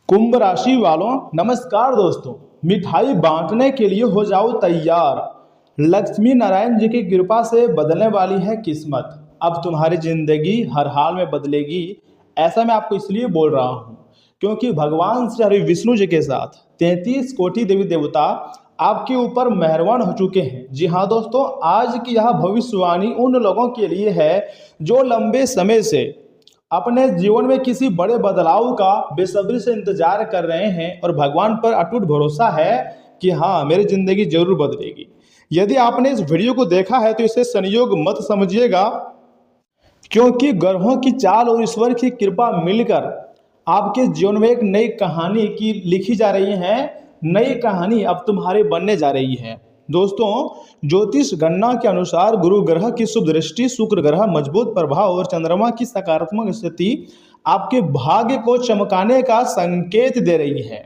कुंभ राशि वालों नमस्कार दोस्तों। मिठाई बांटने के लिए हो जाओ तैयार। लक्ष्मी नारायण जी की कृपा से बदलने वाली है किस्मत। अब तुम्हारी जिंदगी हर हाल में बदलेगी। ऐसा मैं आपको इसलिए बोल रहा हूँ क्योंकि भगवान श्री हरि विष्णु जी के साथ 33 कोटि देवी देवता आपके ऊपर मेहरबान हो चुके हैं। जी हाँ दोस्तों, आज की यह भविष्यवाणी उन लोगों के लिए है जो लंबे समय से अपने जीवन में किसी बड़े बदलाव का बेसब्री से इंतजार कर रहे हैं और भगवान पर अटूट भरोसा है कि हाँ, मेरी जिंदगी जरूर बदलेगी। यदि आपने इस वीडियो को देखा है तो इसे संयोग मत समझिएगा, क्योंकि ग्रहों की चाल और ईश्वर की कृपा मिलकर आपके जीवन में एक नई कहानी की लिखी जा रही है। नई कहानी अब तुम्हारी बनने जा रही है। दोस्तों, ज्योतिष गणना के अनुसार गुरु ग्रह की शुभ दृष्टि, शुक्र ग्रह मजबूत प्रभाव और चंद्रमा की सकारात्मक स्थिति आपके भाग्य को चमकाने का संकेत दे रही है।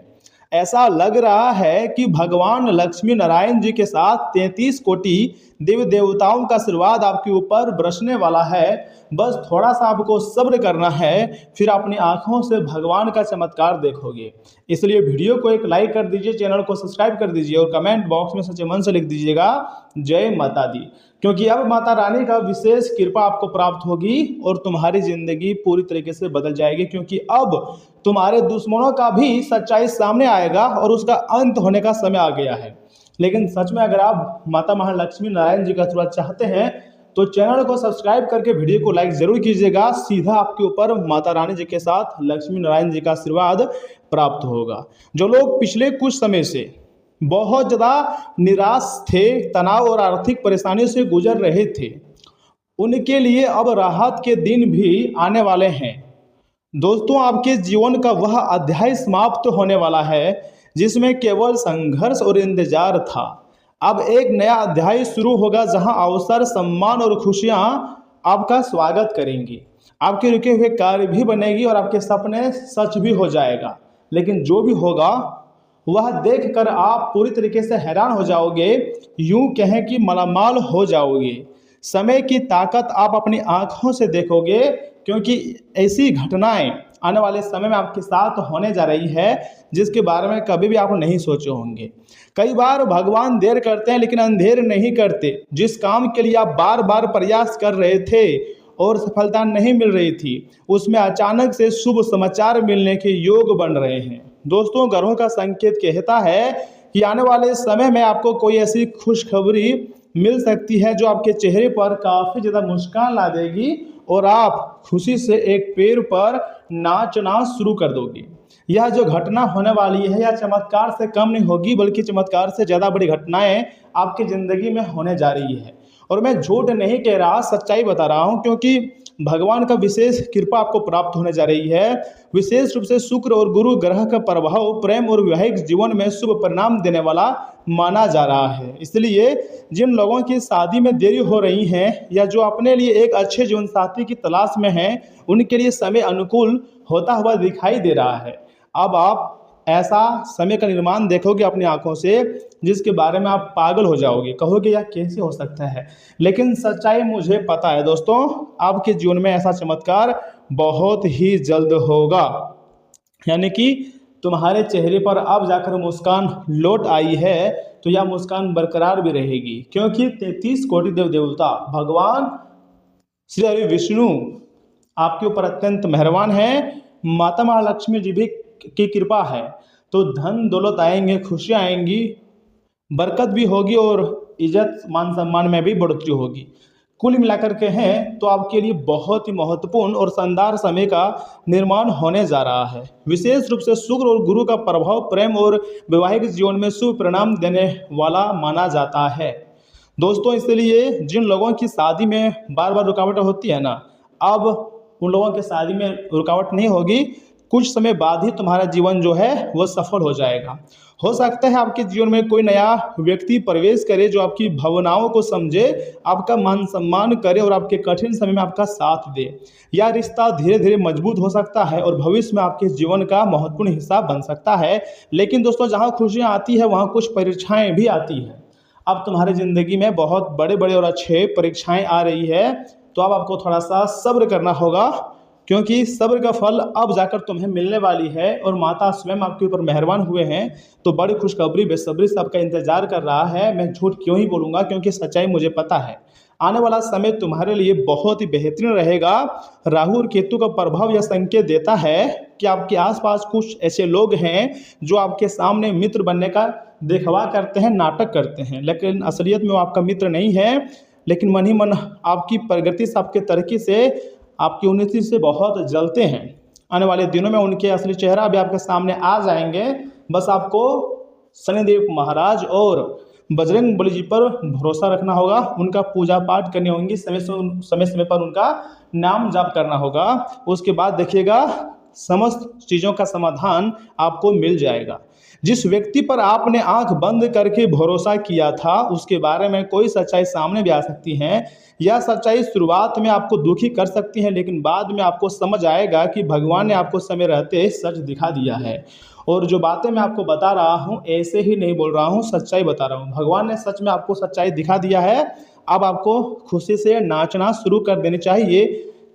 ऐसा लग रहा है कि भगवान लक्ष्मी नारायण जी के साथ 33 कोटि देवी देवताओं का आशीर्वाद आपके ऊपर बरसने वाला है। बस थोड़ा सा आपको सब्र करना है, फिर अपनी आंखों से भगवान का चमत्कार देखोगे। इसलिए वीडियो को एक लाइक कर दीजिए, चैनल को सब्सक्राइब कर दीजिए और कमेंट बॉक्स में सच्चे मन से लिख दीजिएगा जय माता दी, क्योंकि अब माता रानी का विशेष कृपा आपको प्राप्त होगी और तुम्हारी जिंदगी पूरी तरीके से बदल जाएगी। क्योंकि अब तुम्हारे दुश्मनों का भी सच्चाई सामने आएगा और उसका अंत होने का समय आ गया है। लेकिन सच में अगर आप माता महालक्ष्मी नारायण जी का आशीर्वाद चाहते हैं तो चैनल को सब्सक्राइब करके वीडियो को लाइक जरूर कीजिएगा। सीधा आपके ऊपर माता रानी जी के साथ लक्ष्मी नारायण जी का आशीर्वाद प्राप्त होगा। जो लोग पिछले कुछ समय से बहुत ज़्यादा निराश थे, तनाव और आर्थिक परेशानियों से गुजर रहे थे, उनके लिए अब राहत के दिन भी आने वाले हैं। दोस्तों, आपके जीवन का वह अध्याय समाप्त होने वाला है जिसमें केवल संघर्ष और इंतजार था। अब एक नया अध्याय शुरू होगा जहां अवसर, सम्मान और खुशियां आपका स्वागत करेंगी। आपके रुके हुए कार्य भी बनेगी और आपके सपने सच भी हो जाएगा। लेकिन जो भी होगा वह देखकर आप पूरी तरीके से हैरान हो जाओगे, यूं कहें कि मालामाल हो जाओगे। समय की ताकत आप अपनी आंखों से देखोगे, क्योंकि ऐसी घटनाएं आने वाले समय में आपके साथ होने जा रही है जिसके बारे में कभी भी आप नहीं सोचे होंगे। कई बार भगवान देर करते हैं लेकिन अंधेर नहीं करते। जिस काम के लिए आप बार बार प्रयास कर रहे थे और सफलता नहीं मिल रही थी, उसमें अचानक से शुभ समाचार मिलने के योग बन रहे हैं। दोस्तों, ग्रहों का संकेत कहता है कि आने वाले समय में आपको कोई ऐसी खुशखबरी मिल सकती है जो आपके चेहरे पर काफ़ी ज़्यादा मुस्कान ला देगी और आप खुशी से एक पैर पर नाचना शुरू कर दोगे। यह जो घटना होने वाली है यह चमत्कार से कम नहीं होगी, बल्कि चमत्कार से ज़्यादा बड़ी घटनाएं आपकी ज़िंदगी में होने जा रही है। और मैं झूठ नहीं कह रहा, सच्चाई बता रहा हूँ, क्योंकि भगवान का विशेष कृपा आपको प्राप्त होने जा रही है। विशेष रूप से शुक्र और गुरु ग्रह का प्रभाव प्रेम और वैवाहिक जीवन में शुभ परिणाम देने वाला माना जा रहा है। इसलिए जिन लोगों की शादी में देरी हो रही है या जो अपने लिए एक अच्छे जीवन साथी की तलाश में हैं, उनके लिए समय अनुकूल होता हुआ दिखाई दे रहा है। अब आप ऐसा समय का निर्माण देखोगे अपनी आंखों से जिसके बारे में आप पागल हो जाओगे, कहोगे यह कैसे हो सकता है। लेकिन सच्चाई मुझे पता है दोस्तों, आपके जीवन में ऐसा चमत्कार बहुत ही जल्द होगा। यानी कि तुम्हारे चेहरे पर अब जाकर मुस्कान लौट आई है तो यह मुस्कान बरकरार भी रहेगी, क्योंकि 33 कोटि देव देवता भगवान श्री हरि विष्णु आपके ऊपर अत्यंत मेहरबान है। माता महालक्ष्मी जी भी की कृपा है तो धन दौलत आएंगे, खुशियाँ आएंगी, बरकत भी होगी और इज्जत मान सम्मान में भी बढ़ोतरी होगी। कुल मिलाकर के हैं तो आपके लिए बहुत ही महत्वपूर्ण और शानदार समय का निर्माण होने जा रहा है। विशेष रूप से शुक्र और गुरु का प्रभाव प्रेम और वैवाहिक जीवन में शुभ परिणाम देने वाला माना जाता है। दोस्तों, इसलिए जिन लोगों की शादी में बार बार रुकावट होती है ना, अब उन लोगों की शादी में रुकावट नहीं होगी। कुछ समय बाद ही तुम्हारा जीवन जो है वो सफल हो जाएगा। हो सकता है आपके जीवन में कोई नया व्यक्ति प्रवेश करे जो आपकी भावनाओं को समझे, आपका मान सम्मान करे और आपके कठिन समय में आपका साथ दे। यह रिश्ता धीरे धीरे मजबूत हो सकता है और भविष्य में आपके जीवन का महत्वपूर्ण हिस्सा बन सकता है। लेकिन दोस्तों, जहाँ खुशियाँ आती है वहाँ कुछ परीक्षाएँ भी आती हैं। अब तुम्हारी ज़िंदगी में बहुत बड़े बड़े और अच्छे परीक्षाएँ आ रही है, तो अब आपको थोड़ा सा सब्र करना होगा, क्योंकि सब्र का फल अब जाकर तुम्हें मिलने वाली है और माता स्वयं आपके ऊपर मेहरबान हुए हैं। तो बड़ी खुशखबरी बेसब्री से आपका इंतजार कर रहा है। मैं झूठ क्यों ही बोलूँगा, क्योंकि सच्चाई मुझे पता है। आने वाला समय तुम्हारे लिए बहुत ही बेहतरीन रहेगा। राहु और केतु का प्रभाव यह संकेत देता है कि आपके आसपास कुछ ऐसे लोग हैं जो आपके सामने मित्र बनने का दिखावा करते हैं, नाटक करते हैं, लेकिन असलियत में वो आपका मित्र नहीं है। लेकिन मन ही मन आपकी प्रगति से, आपके तरक्की से, आपकी उन्नति से बहुत जलते हैं। आने वाले दिनों में उनके असली चेहरा भी आपके सामने आ जाएंगे। बस आपको शनिदेव महाराज और बजरंग बली जी पर भरोसा रखना होगा, उनका पूजा पाठ करनी होंगी, समय समय पर उनका नाम जाप करना होगा। उसके बाद देखिएगा समस्त चीज़ों का समाधान आपको मिल जाएगा। जिस व्यक्ति पर आपने आंख बंद करके भरोसा किया था उसके बारे में कोई सच्चाई सामने भी आ सकती है। यह सच्चाई शुरुआत में आपको दुखी कर सकती है, लेकिन बाद में आपको समझ आएगा कि भगवान ने आपको समय रहते सच दिखा दिया है। और जो बातें मैं आपको बता रहा हूँ ऐसे ही नहीं बोल रहा हूँ, सच्चाई बता रहा हूँ। भगवान ने सच में आपको सच्चाई दिखा दिया है। अब आपको खुशी से नाचना शुरू कर देनी चाहिए,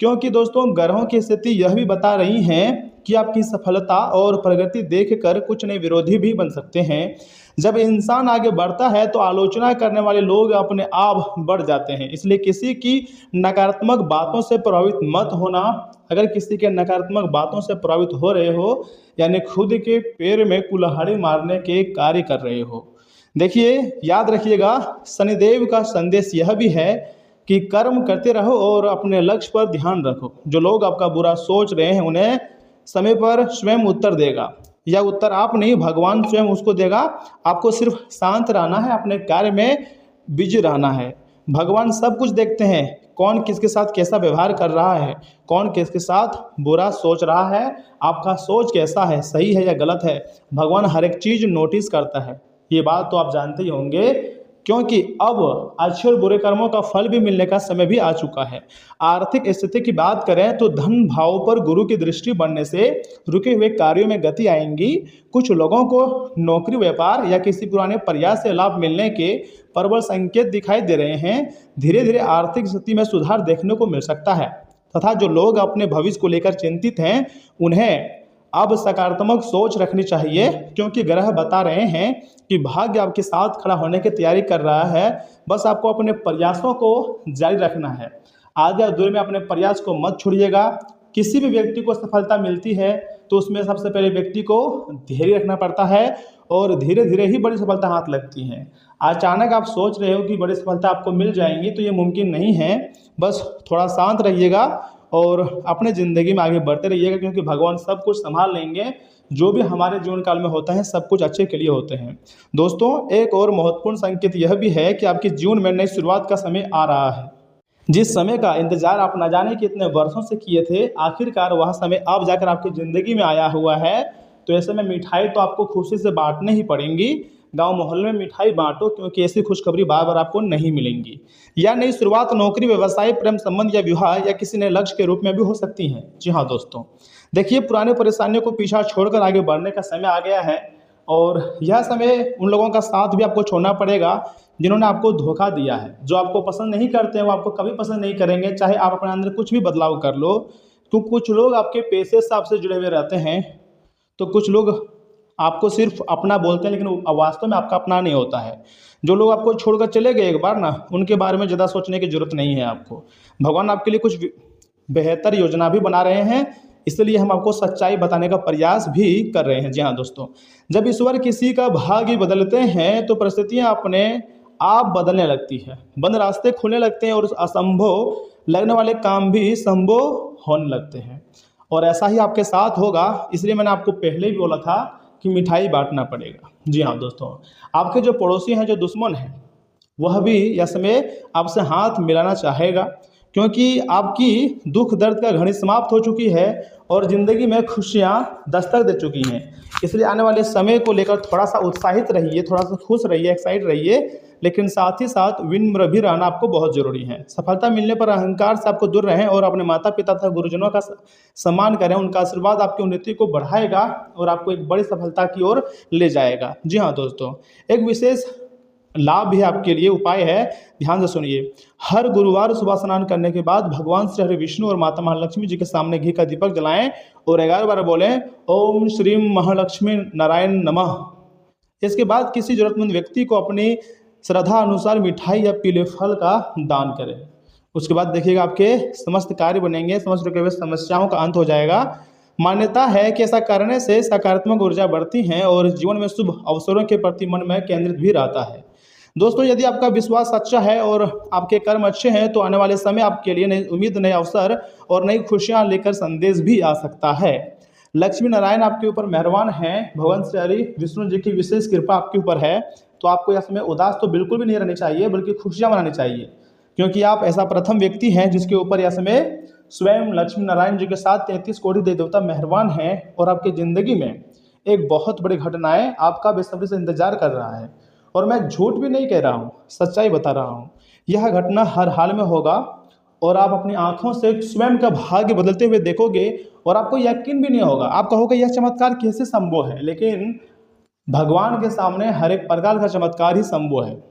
क्योंकि दोस्तों ग्रहों की स्थिति यह भी बता रही हैं कि आपकी सफलता और प्रगति देखकर कुछ नए विरोधी भी बन सकते हैं। जब इंसान आगे बढ़ता है तो आलोचना करने वाले लोग अपने आप बढ़ जाते हैं, इसलिए किसी की नकारात्मक बातों से प्रभावित मत होना। अगर किसी के नकारात्मक बातों से प्रभावित हो रहे हो, यानी खुद के पैर में कुल्हाड़ी मारने के कार्य कर रहे हो, देखिए याद रखिएगा शनिदेव का संदेश यह भी है कि कर्म करते रहो और अपने लक्ष्य पर ध्यान रखो। जो लोग आपका बुरा सोच रहे हैं उन्हें समय पर स्वयं उत्तर देगा। यह उत्तर आप नहीं, भगवान स्वयं उसको देगा। आपको सिर्फ शांत रहना है, अपने कार्य में बिजी रहना है। भगवान सब कुछ देखते हैं, कौन किसके साथ कैसा व्यवहार कर रहा है, कौन किसके साथ बुरा सोच रहा है, आपका सोच कैसा है, सही है या गलत है। भगवान हर एक चीज़ नोटिस करता है। ये बात तो आप जानते ही होंगे, क्योंकि अब अच्छे और बुरे कर्मों का फल भी मिलने का समय भी आ चुका है। आर्थिक स्थिति की बात करें तो धन भाव पर गुरु की दृष्टि बनने से रुके हुए कार्यों में गति आएंगी। कुछ लोगों को नौकरी, व्यापार या किसी पुराने प्रयास से लाभ मिलने के प्रबल संकेत दिखाई दे रहे हैं। धीरे धीरे आर्थिक स्थिति में सुधार देखने को मिल सकता है, तथा जो लोग अपने भविष्य को लेकर चिंतित हैं उन्हें अब सकारात्मक सोच रखनी चाहिए, क्योंकि ग्रह बता रहे हैं कि भाग्य आपके साथ खड़ा होने की तैयारी कर रहा है। बस आपको अपने प्रयासों को जारी रखना है। आगे अधूरे में अपने प्रयास को मत छोड़िएगा। किसी भी व्यक्ति को सफलता मिलती है तो उसमें सबसे पहले व्यक्ति को धैर्य रखना पड़ता है और धीरे धीरे ही बड़ी सफलता हाथ लगती है। अचानक आप सोच रहे हो कि बड़ी सफलता आपको मिल जाएंगी तो ये मुमकिन नहीं है। बस थोड़ा शांत रहिएगा और अपने ज़िंदगी में आगे बढ़ते रहिएगा, क्योंकि भगवान सब कुछ संभाल लेंगे। जो भी हमारे जीवन काल में होता है सब कुछ अच्छे के लिए होते हैं। दोस्तों एक और महत्वपूर्ण संकेत यह भी है कि आपके जीवन में नई शुरुआत का समय आ रहा है। जिस समय का इंतजार आप न जाने कितने वर्षों से किए थे, आखिरकार वह समय अब जाकर आपकी ज़िंदगी में आया हुआ है। तो ऐसे में मिठाई तो आपको खुशी से बांटने ही पड़ेंगी। गांव मोहल्ले में मिठाई बांटो, क्योंकि ऐसी खुशखबरी बार बार आपको नहीं मिलेंगी। या नई शुरुआत नौकरी, व्यवसाय, प्रेम संबंध या विवाह या किसी नए लक्ष्य के रूप में भी हो सकती है। जी हाँ दोस्तों, देखिए पुराने परेशानियों को पीछा छोड़कर आगे बढ़ने का समय आ गया है। और यह समय उन लोगों का साथ भी आपको छोड़ना पड़ेगा जिन्होंने आपको धोखा दिया है। जो आपको पसंद नहीं करते हैं वो आपको कभी पसंद नहीं करेंगे, चाहे आप अपने अंदर कुछ भी बदलाव कर लो। तो कुछ लोग आपके पैसे से आपसे जुड़े हुए रहते हैं, तो कुछ लोग आपको सिर्फ अपना बोलते हैं, लेकिन वास्तव में आपका अपना नहीं होता है। जो लोग आपको छोड़कर चले गए एक बार ना, उनके बारे में ज़्यादा सोचने की ज़रूरत नहीं है आपको। भगवान आपके लिए कुछ बेहतर योजना भी बना रहे हैं, इसलिए हम आपको सच्चाई बताने का प्रयास भी कर रहे हैं। जी हाँ दोस्तों, जब ईश्वर किसी का भाग्य बदलते हैं तो परिस्थितियाँ अपने आप बदलने लगती है। बंद रास्ते खुलने लगते हैं और असंभव लगने वाले काम भी संभव होने लगते हैं। और ऐसा ही आपके साथ होगा, इसलिए मैंने आपको पहले भी बोला था कि मिठाई बांटना पड़ेगा। जी हाँ दोस्तों, आपके जो पड़ोसी हैं, जो दुश्मन हैं, वह भी यह समय आपसे हाथ मिलाना चाहेगा, क्योंकि आपकी दुख दर्द का घड़ी समाप्त हो चुकी है और ज़िंदगी में खुशियाँ दस्तक दे चुकी हैं। इसलिए आने वाले समय को लेकर थोड़ा सा उत्साहित रहिए, थोड़ा सा खुश रहिए, एक्साइट रहिए, लेकिन साथ ही साथ विनम्र भी रहना आपको बहुत ज़रूरी है। सफलता मिलने पर अहंकार से आपको दूर रहें और अपने माता पिता तथा गुरुजनों का सम्मान करें। उनका आशीर्वाद आपकी उन्नति को बढ़ाएगा और आपको एक बड़ी सफलता की ओर ले जाएगा। जी हाँ दोस्तों, एक विशेष लाभ भी आपके लिए, उपाय है, ध्यान से सुनिए। हर गुरुवार सुबह स्नान करने के बाद भगवान श्री हरि विष्णु और माता महालक्ष्मी जी के सामने घी का दीपक जलाएं और 11 बार बोलें ओम श्री महालक्ष्मी नारायण नमः। इसके बाद किसी जरूरतमंद व्यक्ति को अपनी श्रद्धा अनुसार मिठाई या पीले फल का दान करें। उसके बाद देखिएगा आपके समस्त कार्य बनेंगे, समस्त रुके हुए समस्याओं का अंत हो जाएगा। मान्यता है कि ऐसा करने से सकारात्मक ऊर्जा बढ़ती है और जीवन में शुभ अवसरों के प्रति मन में केंद्रित भी रहता है। दोस्तों, यदि आपका विश्वास सच्चा है और आपके कर्म अच्छे हैं तो आने वाले समय आपके लिए नई उम्मीद, नए अवसर और नई खुशियां लेकर संदेश भी आ सकता है। लक्ष्मी नारायण आपके ऊपर मेहरबान हैं, भगवान श्री हरि विष्णु जी की विशेष कृपा आपके ऊपर है। तो आपको यह समय उदास तो बिल्कुल भी नहीं रहनी चाहिए, बल्कि खुशियां मनानी चाहिए, क्योंकि आप ऐसा प्रथम व्यक्ति हैं जिसके ऊपर यह समय स्वयं लक्ष्मी नारायण जी के साथ 33 कोटि देवी देवता मेहरबान हैं और आपकी ज़िंदगी में एक बहुत बड़ी घटनाएं आपका बेसब्री से इंतजार कर रहा है। और मैं झूठ भी नहीं कह रहा हूँ, सच्चाई बता रहा हूँ। यह घटना हर हाल में होगा और आप अपनी आंखों से स्वयं का भाग्य बदलते हुए देखोगे और आपको यकीन भी नहीं होगा। आप कहोगे यह चमत्कार कैसे संभव है, लेकिन भगवान के सामने हर एक प्रकार का चमत्कार ही संभव है।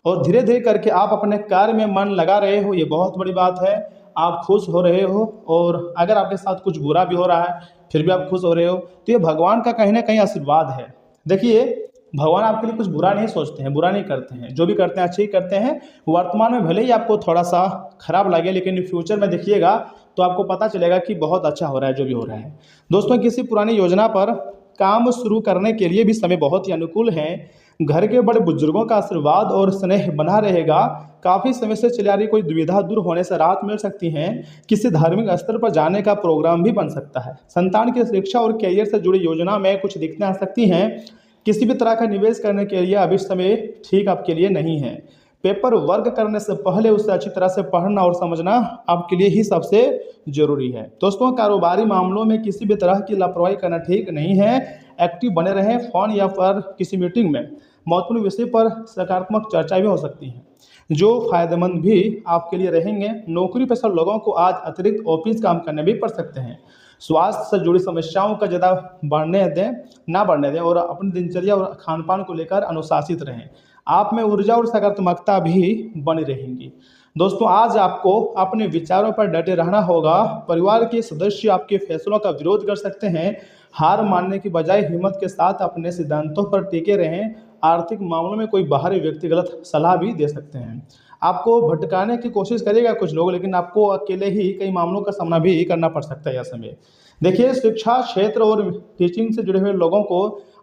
और धीरे धीरे करके आप अपने कार्य में मन लगा रहे हो, ये बहुत बड़ी बात है। आप खुश हो रहे हो और अगर आपके साथ कुछ बुरा भी हो रहा है फिर भी आप खुश हो रहे हो, तो ये भगवान का कहीं ना कहीं आशीर्वाद है। देखिए, भगवान आपके लिए कुछ बुरा नहीं सोचते हैं, बुरा नहीं करते हैं, जो भी करते हैं अच्छे ही करते हैं। वर्तमान में भले ही आपको थोड़ा सा खराब लगे, लेकिन फ्यूचर में देखिएगा तो आपको पता चलेगा कि बहुत अच्छा हो रहा है जो भी हो रहा है। दोस्तों, किसी पुरानी योजना पर काम शुरू करने के लिए भी समय बहुत ही अनुकूल है। घर के बड़े बुजुर्गों का आशीर्वाद और स्नेह बना रहेगा। काफ़ी समय से चली आ रही कोई दुविधा दूर होने से राहत मिल सकती है। किसी धार्मिक स्तर पर जाने का प्रोग्राम भी बन सकता है। संतान की शिक्षा और कैरियर से जुड़ी योजना में कुछ दिक्कतें आ सकती हैं। किसी भी तरह का निवेश करने के लिए अभी समय ठीक आपके लिए नहीं है। पेपर वर्क करने से पहले उसे अच्छी तरह से पढ़ना और समझना आपके लिए ही सबसे जरूरी है। दोस्तों, कारोबारी मामलों में किसी भी तरह की लापरवाही करना ठीक नहीं है। एक्टिव बने रहें। फोन या पर किसी मीटिंग में महत्वपूर्ण विषय पर सकारात्मक चर्चा भी हो सकती है, जो फायदेमंद भी आपके लिए रहेंगे। नौकरी पेशा लोगों को आज अतिरिक्त ऑफिस काम करने भी पड़ सकते हैं। स्वास्थ्य से जुड़ी समस्याओं का ज़्यादा ना बढ़ने दें और अपनी दिनचर्या और खान पान को लेकर अनुशासित रहें। आप में ऊर्जा और सकारात्मकता भी बनी रहेंगी। दोस्तों, आज आपको अपने विचारों पर डटे रहना होगा। परिवार के सदस्य आपके फैसलों का विरोध कर सकते हैं। हार मानने की बजाय हिम्मत के साथ अपने सिद्धांतों पर टिके रहें। आर्थिक मामलों में कोई बाहरी व्यक्ति गलत सलाह भी दे सकते हैं। आपको भटकाने की कोशिश करेगा कुछ लोग, लेकिन आपको अकेले ही कई मामलों का सामना भी करना पड़ सकता है यह समय। देखिए, शिक्षा क्षेत्र और टीचिंग से जुड़े हुए लोगों को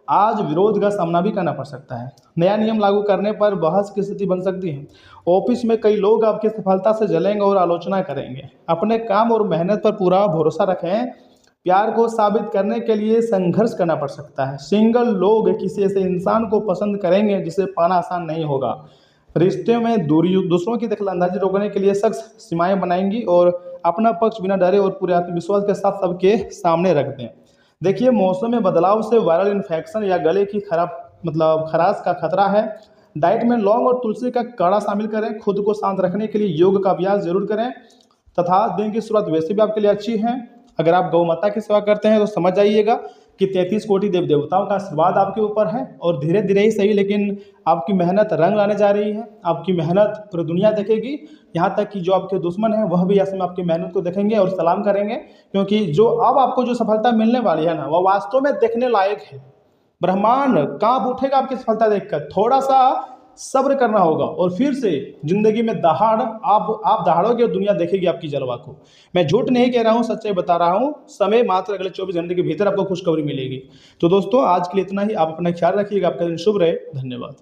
आज विरोध का सामना भी करना पड़ सकता है। नया नियम लागू करने पर बहस की स्थिति बन सकती है। ऑफिस में कई लोग आपकी सफलता से जलेंगे और आलोचना करेंगे। अपने काम और मेहनत पर पूरा भरोसा रखें। प्यार को साबित करने के लिए संघर्ष करना पड़ सकता है। सिंगल लोग किसी ऐसे इंसान को पसंद करेंगे जिसे पाना आसान नहीं होगा। रिश्ते में दूरी, दूसरों की दखलंदाजी रोकने के लिए सख्त सीमाएं बनाएंगी और अपना पक्ष बिना डरे और पूरे आत्मविश्वास के साथ सबके सामने रख दें। देखिए, मौसम में बदलाव से वायरल इन्फेक्शन या गले की खराश का खतरा है। डाइट में लौंग और तुलसी का काढ़ा शामिल करें। खुद को शांत रखने के लिए योग का अभ्यास जरूर करें तथा दिन की शुरुआत वैसे भी आपके लिए अच्छी है। अगर आप गौ माता की सेवा करते हैं तो समझ जाइएगा कि 33 कोटि देव देवताओं का आशीर्वाद आपके ऊपर है और धीरे धीरे ही सही, लेकिन आपकी मेहनत रंग लाने जा रही है। आपकी मेहनत पूरी दुनिया देखेगी, यहाँ तक कि जो आपके दुश्मन हैं वह भी ऐसे में आपकी मेहनत को देखेंगे और सलाम करेंगे, क्योंकि जो अब आपको जो सफलता मिलने वाली है ना, वह वास्तव में देखने लायक है। ब्रह्मांड कांप उठेगा आपकी सफलता देखकर। थोड़ा सा सब्र करना होगा और फिर से जिंदगी में आप दहाड़ोगे और दुनिया देखेगी आपकी जलवा को। मैं झूठ नहीं कह रहा हूँ, सच्चाई बता रहा हूँ। समय मात्र अगले 24 घंटे के भीतर आपको खुशखबरी मिलेगी। तो दोस्तों, आज के लिए इतना ही। आप अपना ख्याल रखिएगा। आपका दिन शुभ रहे। धन्यवाद।